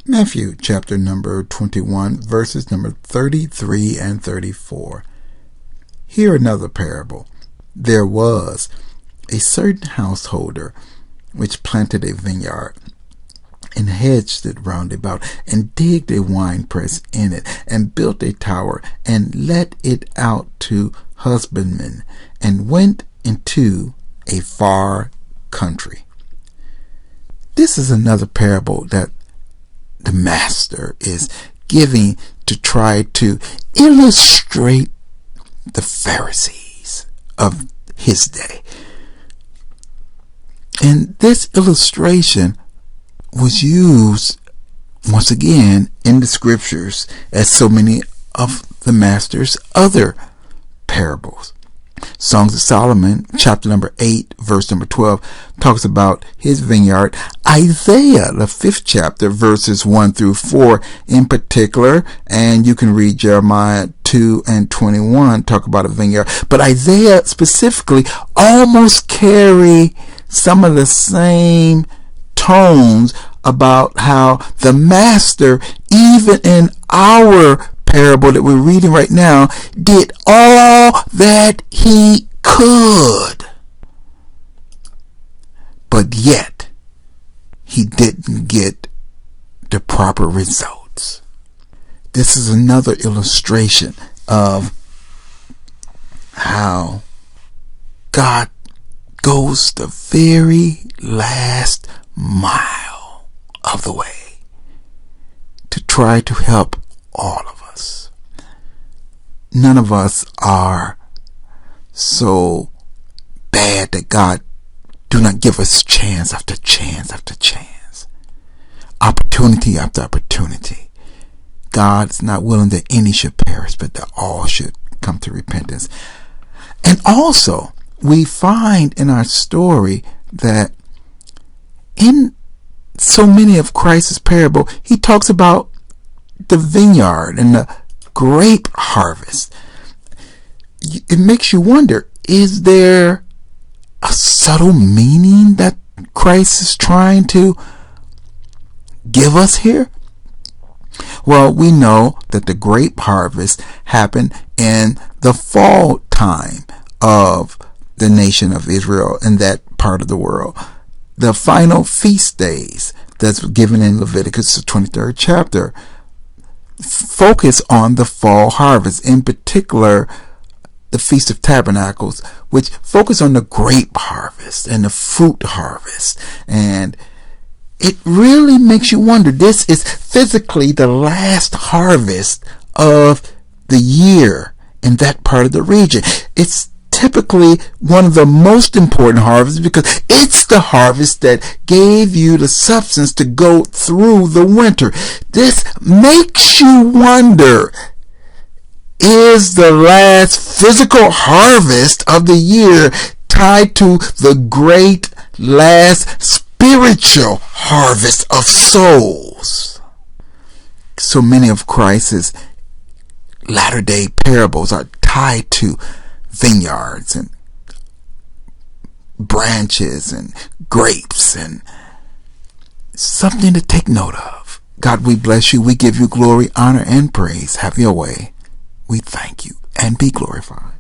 Matthew chapter number 21, verses number 33 and 34. Hear another parable. There was a certain householder which planted a vineyard, and hedged it round about, and digged a winepress in it, and built a tower, and let it out to husbandmen, and went into a far country. This is another parable that the master is giving to try to illustrate the Pharisees of his day. And this illustration was used once again in the scriptures as so many of the master's other parables. Songs of Solomon, chapter number 8, verse number 12, talks about his vineyard. Isaiah, the 5th chapter, verses 1 through 4 in particular, and you can read Jeremiah 2 and 21, talk about a vineyard. But Isaiah specifically almost carry some of the same tones about how the master, even in our parable that we're reading right now, did all that he could, but yet he didn't get the proper results. This is another illustration of how God goes the very last mile of the way to try to help all of us. None of us are so bad that God do not give us chance after chance after chance, opportunity after opportunity. God's not willing that any should perish, but that all should come to repentance. And also, we find in our story that in so many of Christ's parable, he talks about the vineyard and the grape harvest. It makes you wonder, is there a subtle meaning that Christ is trying to give us here? Well, we know that the grape harvest happened in the fall time of the nation of Israel in that part of the world. The final feast days that's given in Leviticus, the 23rd chapter, focus on the fall harvest, in particular the Feast of Tabernacles, which focus on the grape harvest and the fruit harvest. And it really makes you wonder, this is physically the last harvest of the year in that part of the region. It's typically one of the most important harvests because it's the harvest that gave you the substance to go through the winter. This makes you wonder, is the last physical harvest of the year tied to the great last spiritual harvest of souls? So many of Christ's latter-day parables are tied to vineyards and branches and grapes, and something to take note of. God, we bless you. We give you glory, honor, and praise. Have your way. We thank you and be glorified.